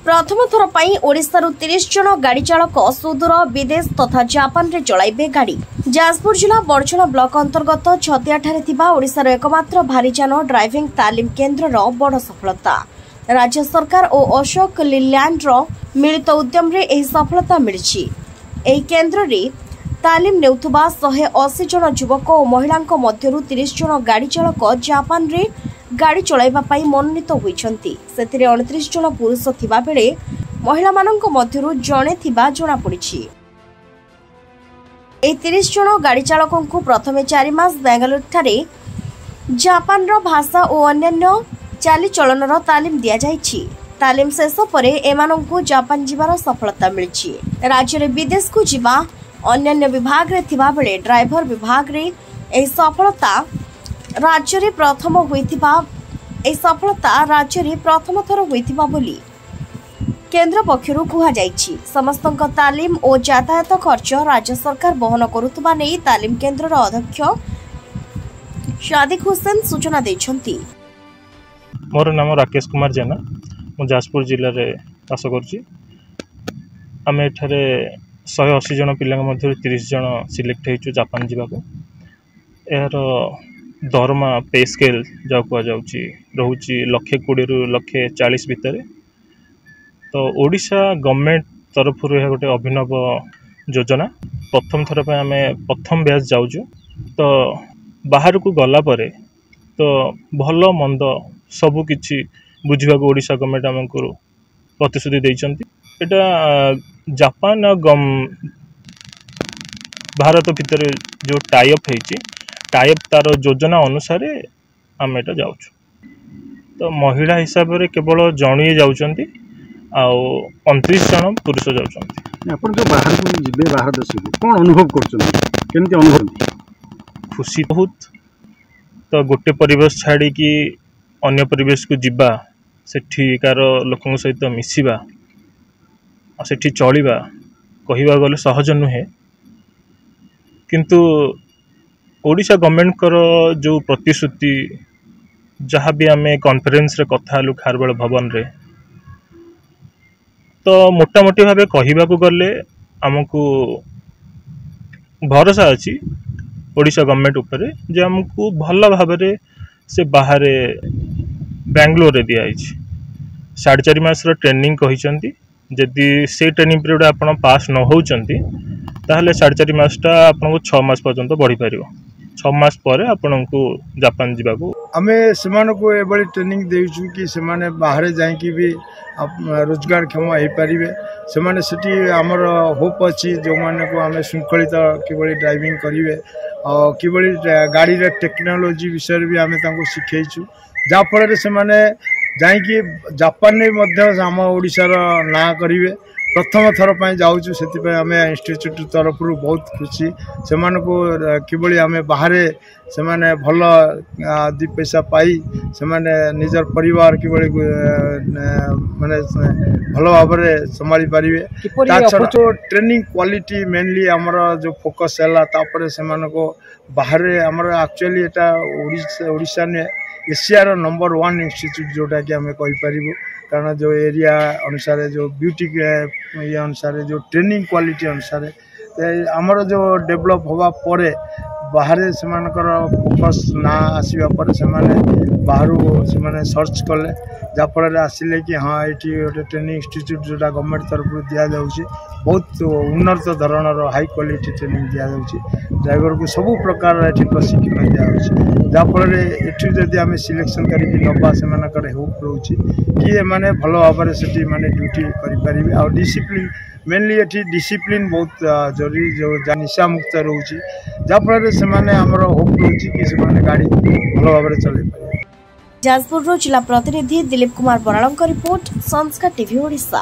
प्रथम थर पर ओडिशारू 30 जन गाड़ी चालक सुदूर विदेश तथा जापान रे चलाइबे गाड़ी। जाजपुर जिला बड़चना ब्लॉक अंतर्गत छतिया ठारे थिबा ओडिशार एकमात्र भारीजान ड्राइविंग तालीम केन्द्र बड़ सफलता। राज्य सरकार और अशोक लीलैंड मिलित उद्यम रे एही सफलता मिली। एही केन्द्र रे तालीम नेउथुबा 180 जन युवक और महिला मध्यरु 30 जन गाड़ी चालक जापान रे गाड़ी चलाइबा पाई मनोनीत होइछन्ति। सेतिरे 29 जन पुरुष थिबा बेले महिला मानक मध्यरु जणे थिबा जणा पड़िछि। ए 30 जन गाड़ी चालकों को प्रथमे 4 मास बेंगलुरु ठारे जापान रो भाषा और अन्य चालीचलन तालीम दिया जाइछि। तालीम शेष परे एमानंकु जापान जिबार सफलता मिलिछि। राज्य रे विदेश को जिबा अन्य विभाग रे थिबा बेले ड्राइवर विभाग रे ए सफलता राज्य रे प्रथम थर होइथिबा बोली केंद्र पक्षरु कुहा जाइछि। समस्तक तालीम और यातायात खर्च राज्य सरकार बहन करुतबा नै तालीम केंद्र रो अध्यक्ष सादिक हुसैन सूचना दैछन्ति। मोर नाम राकेश कुमार जेना, मु जाजपुर जिले रे वास करछि। आमे एठारे 180 जन पिला मध्य 30 जन सिलेक्ट होइछु जापान जिबाको। एहार दरमा पे स्केल जा कुआ जाउछि रहउछि 120 रु 140 भितर। तो ओडिशा गवर्नमेंट तरफ यह गोटे अभिनव योजना। प्रथम थर पे आमे प्रथम बैच जाउछु। तो बाहर को गला परे तो भल मंद सबु किछि बुझिबा को ओडिशा गवर्नमेंट हमको प्रतिश्रुति दैछन्ति। एटा जापान भारत भितर जो टाइप होइछि टाइप तार योजना अनुसार आम एटा जाउछु। तो महिला हिसाब रे केवल जणिए जाउछन्ति आउ 29 जन पुरुष जाउछन्ति। आपण जो बाहर को जिबे बाहर देश को कोन अनुभव करछन्ति, केनती अनुभव? खुशी बहुत। तो गोटे परिवेश छाड़ी कि अन्य परिवेश को जिबा, सेठिकार लोकन सहित मिसिबा, सेठी चलिबा कहिबा गले सहज नुहे। किंतु ओडिशा गवर्नमेंट कर जो प्रतिश्रुति जहाँ भी आम कॉन्फ्रेंस रे कथा लु खारबेल भवन रे, तो मोटामोटी भाव कहवाक गले आमको भरोसा अच्छी ओडिशा गवर्नमेंट उपरे जे आमको भल भाव से बाहर बेंगलोर रे दिया 4.5 मास ट्रेनिंग कही। जदि से ट्रेनिंग पीरियड आपन पास न होचंती ताहले 4.5 मासटा आपन 6 मास पर्यंत बढ़ी पारिबो। 6 मास पर आपन को जापान जीवाको आमे सेमान को एबली ट्रेनिंग देउछु कि सेमाने बाहर जाई कि भी रोजगार क्षम हो पारिबे। सेमाने सेठी हमर होप अछि जो माने को आमे शृंखलित किबली ड्राइविंग करिवे और किबली गाड़ी रे टेक्नोलॉजी विषय भी आमे तांको सिखेइछु। जा फल से माने जाई कि जापान ने मध्य हम ओडिसा रो ना करिवे। प्रथम थर पर जाऊँ से आम इंस्टीट्यूट तरफ बहुत खुशी। से किभली आम बाहर से भल 2 पैसा पाई से निजर परिवार किभली माने भल भाव संभाली पारे। छड़ा ट्रेनिंग क्वालिटी मेनली आमर जो फोकस है से बाहर आमर एक्चुअली एटा ओडिशा ने एशियार नंबर 1 इंस्टीट्यूट जोटा कि आम कहीपर। कारण जो एरिया अनुसार जो ब्यूटी ये अनुसार जो ट्रेनिंग क्वालिटी अनुसार आमर जो डेवलप होगा परे बाहर से फोकस ना आसवा पर से बाहर से सर्च कले जाफल आसिले कि हाँ ये गोटे ट्रेनिंग इंस्टीट्यूट जोटा गवर्नमेंट तरफ दि जाऊँगी बहुत उन्नत धरणर हाई क्वालिटी ट्रेनिंग दि जाऊँगी। ड्राइवर को सब प्रकार ये प्रशिक्षण दि जाफल ये जदि आम सिलेक्शन करके नवा से होप रोचे कि मैंने भल भाव से माने ड्यूटी करें और डिसिप्लिन मेनली ये डिसिप्लिन बहुत जरूरी जो निशा मुक्त रोचे जाफल से आमर होप रोचे कि से गाड़ी भल भाव चल पारे। जाजपुर जिला प्रतिनिधि दिलीप कुमार बराड़ रिपोर्ट संस्कार टीवी ओडिशा।